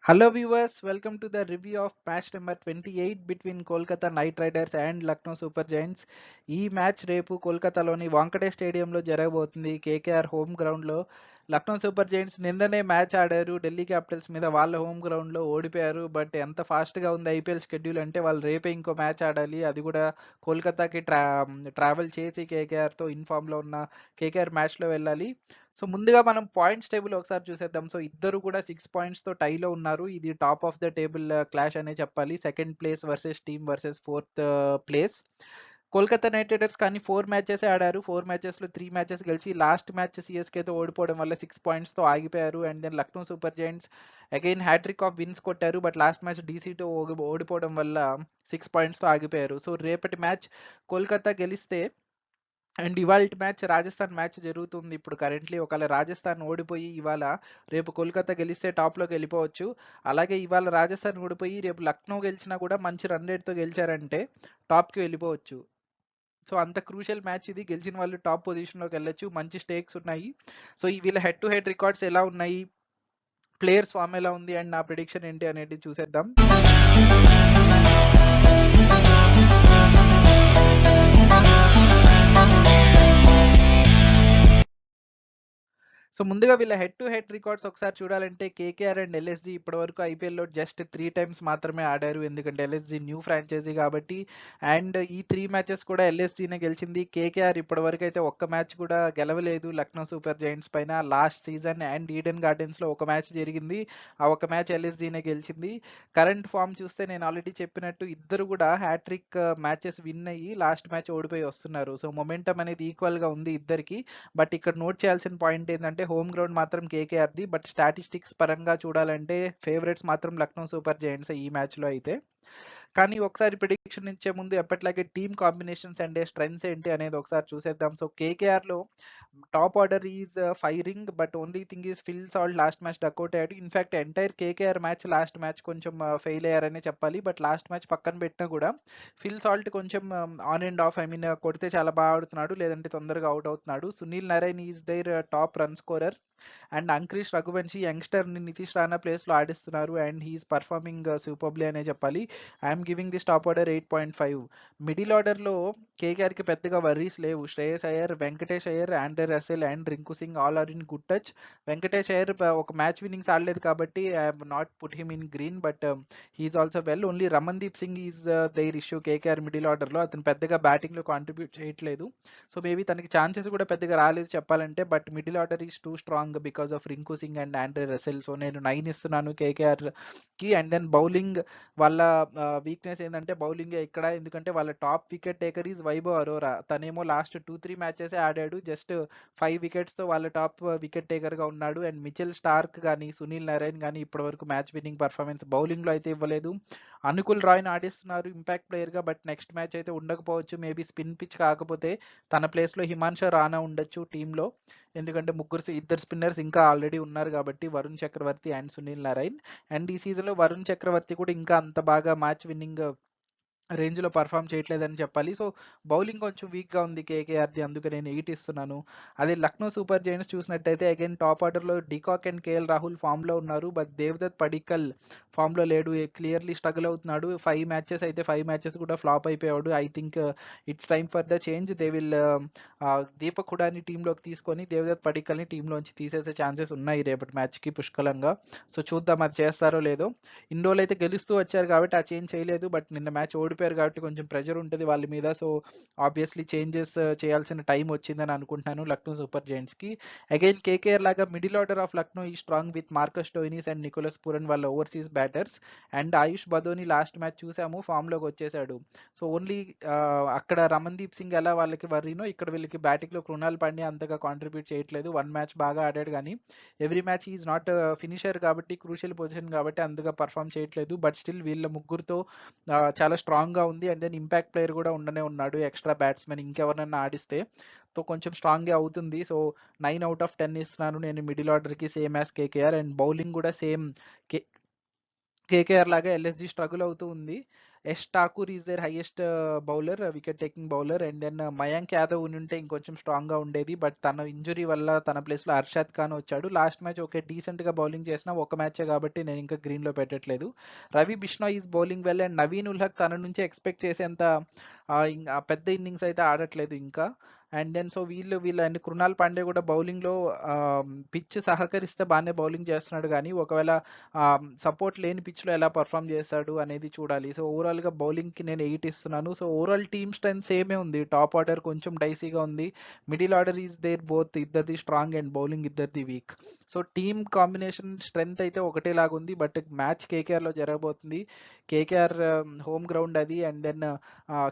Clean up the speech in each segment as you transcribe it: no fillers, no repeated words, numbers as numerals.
Hello viewers, welcome to the review of match number 28 between Kolkata Knight Riders and Lucknow Super Giants. ఈ match రేపు కోల్కతాలోని వాంకడే స్టేడియంలో జరగబోతుంది. KKR home గ్రౌండ్లో. Lucknow super Giants నిన్ననే match ఆడారు ఢిల్లీ క్యాపిటల్స్ మీద. వాళ్ళ హోమ్ గ్రౌండ్లో ఓడిపోయారు. బట్ ఎంత ఫాస్ట్గా ఉంది ఐపీఎల్ షెడ్యూల్ అంటే వాళ్ళు రేపే ఇంకో మ్యాచ్ ఆడాలి. అది కూడా కోల్కతాకి ట్రావెల్ చేసి కేకేఆర్తో ఇన్ఫామ్లో ఉన్న కేకేఆర్ మ్యాచ్లో వెళ్ళాలి. సో ముందుగా మనం పాయింట్స్ టేబుల్ ఒకసారి చూసేద్దాం. సో ఇద్దరు కూడా 6 పాయింట్స్తో టైలో ఉన్నారు. ఇది top of the table clash అనే చెప్పాలి. Second place versus team versus fourth place. Kolkata knight riders కానీ 4 మ్యాచెస్ ఆడారు. 4 మ్యాచెస్లో 3 మ్యాచెస్ గెలిచి లాస్ట్ మ్యాచ్ సిఎస్కేతో ఓడిపోవడం వల్ల 6 పాయింట్స్తో ఆగిపోయారు. And then Lucknow super giants again hat trick of wins కొట్టారు. బట్ లాస్ట్ మ్యాచ్ డీసీతో ఓడిపోవడం వల్ల 6 పాయింట్స్తో ఆగిపోయారు. సో రేపటి మ్యాచ్ కోల్కతా గెలిస్తే అండ్ ఇవాళ మ్యాచ్ రాజస్థాన్ మ్యాచ్ జరుగుతుంది ఇప్పుడు కరెంట్లీ. ఒకవేళ రాజస్థాన్ ఓడిపోయి ఇవాళ రేపు కోల్కతా గెలిస్తే టాప్లోకి వెళ్ళిపోవచ్చు. అలాగే ఇవాళ రాజస్థాన్ ఓడిపోయి రేపు లక్నో గెలిచినా కూడా మంచి రన్ రేట్తో గెలిచారంటే టాప్కి వెళ్ళిపోవచ్చు. సో అంత క్రూషియల్ మ్యాచ్ ఇది. గెలిచిన వాళ్ళు టాప్ పొజిషన్లోకి వెళ్ళొచ్చు. మంచి స్టేక్స్ ఉన్నాయి. సో ఈ వీళ్ళ హెడ్ టు హెడ్ రికార్డ్స్ ఎలా ఉన్నాయి, ప్లేయర్స్ ఫామ్ ఎలా ఉంది అండ్ నా ప్రిడిక్షన్ ఏంటి అనేది చూసేద్దాం. సో ముందుగా వీళ్ళ హెడ్ టు హెడ్ రికార్డ్స్ ఒకసారి చూడాలంటే కేకేఆర్ అండ్ ఎల్ఎస్జీ ఇప్పటివరకు ఐపీఎల్లో జస్ట్ 3 టైమ్స్ మాత్రమే ఆడారు. ఎందుకంటే ఎల్ఎస్జీ న్యూ ఫ్రాంచైజీ కాబట్టి. అండ్ ఈ 3 మ్యాచెస్ కూడా ఎల్ఎస్జీనే గెలిచింది. కేకేఆర్ ఇప్పటివరకు అయితే ఒక్క మ్యాచ్ కూడా గెలవలేదు లక్నో సూపర్ జైంట్స్ పైన. లాస్ట్ సీజన్ అండ్ ఈడెన్ గార్డెన్స్లో ఒక మ్యాచ్ జరిగింది. ఆ ఒక మ్యాచ్ ఎల్ఎస్జీనే గెలిచింది. కరెంట్ ఫామ్ చూస్తే నేను ఆల్రెడీ చెప్పినట్టు ఇద్దరు కూడా హ్యాట్రిక్ మ్యాచెస్ విన్ అయ్యి లాస్ట్ మ్యాచ్ ఓడిపోయి వస్తున్నారు. సో మొమెంటం అనేది ఈక్వల్గా ఉంది ఇద్దరికి. బట్ ఇక్కడ నోట్ చేయాల్సిన పాయింట్ ఏంటంటే హోమ్ గ్రౌండ్ మాత్రం కేకేఆర్ది. బట్ స్టాటిస్టిక్స్ పరంగా చూడాలంటే ఫేవరెట్స్ మాత్రం లక్నో సూపర్ జైంట్స్ ఈ మ్యాచ్లో అయితే. కానీ ఒకసారి ప్రిడిక్షన్ ఇచ్చే ముందు ఎప్పటిలాగే టీమ్ కాంబినేషన్స్ అండ్ స్ట్రెంగ్స్ ఏంటి అనేది ఒకసారి చూసేద్దాం. సో కేకేఆర్లో top order is firing, but only thing is Phil Salt last match duck out అయ్యాడు. In fact entire KKR match last match కొంచెం ఫెయిల్ అయ్యారనే చెప్పాలి. బట్ లాస్ట్ మ్యాచ్ పక్కన పెట్టినా కూడా ఫిల్ సాల్ట్ కొంచెం on and off, I mean కొడితే చాలా బాగా ఆడుతున్నాడు, లేదంటే తొందరగా అవుట్ అవుతున్నాడు. Sunil Narine is their top run scorer. And Angkrish Raghuvanshi యంగ్స్టర్ని నితీష్ రాణా ప్లేస్లో ఆడిస్తున్నారు. అండ్ హీఈస్ పర్ఫార్మింగ్ సూపర్బ్లీ అనే చెప్పాలి. I'm giving this top order 8.5. Middle ఆర్డర్లో కేకేఆర్కి పెద్దగా వర్రీస్ లేవు. Shreyas Iyer, Venkatesh Iyer, Andre Russell and Rinku Singh all are in good touch. Venkatesh Iyer ఒక మ్యాచ్ విన్నింగ్స్ ఆడలేదు కాబట్టి I have not put him in green, but he's also well. Only Ramandeep Singh is their issue KKR middle ఆర్డర్లో. అతను పెద్దగా బ్యాటింగ్లో కాంట్రిబ్యూట్ చేయట్లేదు. సో మేబీ తనకి ఛాన్సెస్ కూడా పెద్దగా రాలేదు చెప్పాలంటే. But middle order is too strong because of Rinku Singh and Andre Russell. So నేను 9 ఇస్తున్నాను కేకేఆర్కి. అండ్ దెన్ బౌలింగ్ వాళ్ళ వీక్నెస్ ఏంటంటే బౌలింగ్ ఇక్కడ. ఎందుకంటే వాళ్ళ top wicket taker is Vaibhav Arora. తనేమో లాస్ట్ 2-3 మ్యాచెస్ ఆడాడు. జస్ట్ 5 వికెట్స్తో వాళ్ళ టాప్ వికెట్ టేకర్గా ఉన్నాడు. అండ్ మిచెల్ స్టార్క్ కానీ సునీల్ నారాయణ్ కానీ ఇప్పటివరకు మ్యాచ్ విన్నింగ్ పర్ఫార్మెన్స్ బౌలింగ్లో అయితే ఇవ్వలేదు. అనుకుల్ రాయ్ని ఆడిస్తున్నారు ఇంపాక్ట్ ప్లేయర్గా. బట్ నెక్స్ట్ మ్యాచ్ అయితే ఉండకపోవచ్చు. మేబీ స్పిన్ పిచ్ కాకపోతే తన ప్లేస్లో హిమాన్షు రాణా ఉండొచ్చు టీంలో. ఎందుకంటే ఇద్దరు స్పిన్నర్స్ ఇంకా ఆల్రెడీ ఉన్నారు కాబట్టి, వరుణ్ చక్రవర్తి అండ్ సునీల్ నారాయణ్. అండ్ ఈ సీజన్లో వరుణ్ చక్రవర్తి కూడా ఇంకా అంత బాగా మ్యాచ్ విన్నింగ్ రేంజ్లో పర్ఫామ్ చేయట్లేదని చెప్పాలి. సో బౌలింగ్ కొంచెం వీక్గా ఉంది కేకేఆర్ది, అందుకే నేను 8 ఇస్తున్నాను. అదే లక్నో సూపర్ జైంట్స్ చూసినట్టయితే అగైన్ టాప్ ఆర్డర్లో డికాక్ అండ్ కేఎల్ రాహుల్ ఫామ్లో ఉన్నారు. బట్ దేవదత్ పడిక్కల్ ఫామ్లో లేడు, క్లియర్లీ స్ట్రగుల్ అవుతున్నాడు. 5 మ్యాచెస్ అయితే 5 మ్యాచెస్ కూడా ఫ్లాప్ అయిపోయాడు. I think it's time for the change. They will Deepak హుడాని టీంలోకి తీసుకొని దేవదత్ పడిక్కల్ని టీంలోంచి తీసేసే ఛాన్సెస్ ఉన్నాయి రేపటి మ్యాచ్కి పుష్కలంగా. సో చూద్దాం అది చేస్తారో లేదో. ఇన్ని రోజులు అయితే గెలుస్తూ వచ్చారు కాబట్టి ఆ చేంజ్ చేయలేదు. బట్ నిన్న మ్యాచ్ ఓడిపోయారు కాబట్టి కొంచెం ప్రెషర్ ఉంటుంది వాళ్ళ మీద. సో ఆబ్వియస్లీ చేంజెస్ చేయాల్సిన టైం వచ్చిందని అనుకుంటున్నాను లక్నో సూపర్ జైంట్స్కి. అగైన్ కేకేఆర్ లాగా మిడిల్ ఆర్డర్ ఆఫ్ లక్నో ఈ strong with Marcus Stoinis and Nicholas Pooran వాళ్ళ overseas batters. And Ayush Badoni last match చూసాము ఫామ్లోకి వచ్చేసాడు. సో ఓన్లీ అక్కడ రమన్దీప్ సింగ్ ఎలా వాళ్ళకి వర్రీనో ఇక్కడ వీళ్ళకి బ్యాటింగ్లో కృణాల్ పాండ్యా అంతగా కాంట్రిబ్యూట్ చేయట్లేదు. 1 మ్యాచ్ బాగా ఆడాడు కానీ every match is not finisher కాబట్టి, క్రూషియల్ పొజిషన్ కాబట్టి అంతగా పర్ఫామ్ చేయట్లేదు. బట్ స్టిల్ వీళ్ళ ముగ్గురుతో చాలా స్ట్రాంగ్గా ఉంది. అండ్ దెన్ ఇంపాక్ట్ ప్లేయర్ కూడా ఉండనే ఉన్నాడు, ఎక్స్ట్రా బ్యాట్స్మెన్ ఇంకెవరన్నా ఆడిస్తే తో కొంచెం స్ట్రాంగ్గా అవుతుంది. సో 9/10 ఇస్తున్నాను నేను మిడిల్ ఆర్డర్కి, same as KKR. And bowling కూడా సేమ్ కేకేఆర్ లాగా ఎల్ఎస్జీ స్ట్రగుల్ అవుతూ ఉంది. Yash Thakur is their highest bowler, wicket taking bowler. And then Mayank Yadav ఉంటే ఇంకొంచెం స్ట్రాంగ్గా ఉండేది, బట్ తన ఇంజురీ వల్ల తన ప్లేస్లో అర్షద్ ఖాన్ వచ్చాడు. లాస్ట్ మ్యాచ్ ఓకే డీసెంట్గా బౌలింగ్ చేసిన ఒక మ్యాచే కాబట్టి నేను ఇంకా గ్రీన్లో పెట్టట్లేదు. Ravi Bishnoi is bowling well. And Naveen ul Haq తన నుంచి ఎక్స్పెక్ట్ చేసేంత పెద్ద ఇన్నింగ్స్ అయితే ఆడట్లేదు ఇంకా. అండ్ దెన్ సో వీళ్ళు అండ్ కృణాల్ పాండే కూడా బౌలింగ్లో పిచ్ సహకరిస్తే బాగానే బౌలింగ్ చేస్తున్నాడు, కానీ ఒకవేళ సపోర్ట్ లేని పిచ్లో ఎలా పర్ఫామ్ చేస్తాడు అనేది చూడాలి. సో ఓవరాల్గా బౌలింగ్కి నేను 8 ఇస్తున్నాను. సో ఓవరాల్ టీమ్ స్ట్రెంత్ సేమే ఉంది. టాప్ ఆర్డర్ కొంచెం డైసీగా ఉంది, middle order is there both ఇద్దరిది స్ట్రాంగ్ అండ్ బౌలింగ్ ఇద్దరిది weak. So team combination strength అయితే ఒకటేలాగా ఉంది, బట్ మ్యాచ్ కేకేఆర్లో జరగబోతుంది. కేకేఆర్ హోమ్ గ్రౌండ్ అది. అండ్ దెన్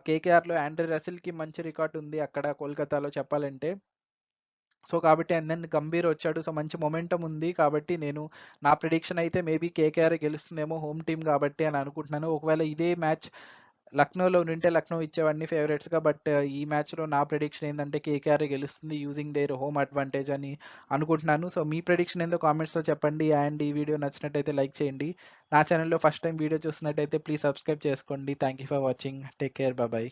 కేకేఆర్లో ఆండ్రే రసిల్కి మంచి రికార్డ్ ఉంది అక్కడ కోల్కతాలో చెప్పాలంటే. సో కాబట్టి అండ్ దెన్ గంభీర్ వచ్చాడు, సో మంచి మొమెంటం ఉంది. కాబట్టి నేను నా ప్రిడిక్షన్ అయితే మేబీ కేకేఆర్ గెలుస్తుందేమో హోమ్ టీమ్ కాబట్టి అని అనుకుంటున్నాను. ఒకవేళ ఇదే మ్యాచ్ లక్నోలో ఉంటే లక్నో ఇచ్చేవాడిని ఫేవరెట్స్గా, బట్ ఈ మ్యాచ్లో నా ప్రిడిక్షన్ ఏంటంటే కేకేఆర్ గెలుస్తుంది యూజింగ్ దేర్ హోమ్ అడ్వాంటేజ్ అని అనుకుంటున్నాను. సో మీ ప్రిడిక్షన్ ఏందో కామెంట్స్లో చెప్పండి. అండ్ ఈ వీడియో నచ్చినట్టయితే లైక్ చేయండి. నా ఛానల్లో ఫస్ట్ టైం వీడియో చూస్తున్నట్టయితే ప్లీజ్ సబ్స్క్రైబ్ చేసుకోండి. Thank you for watching. Take care, bye.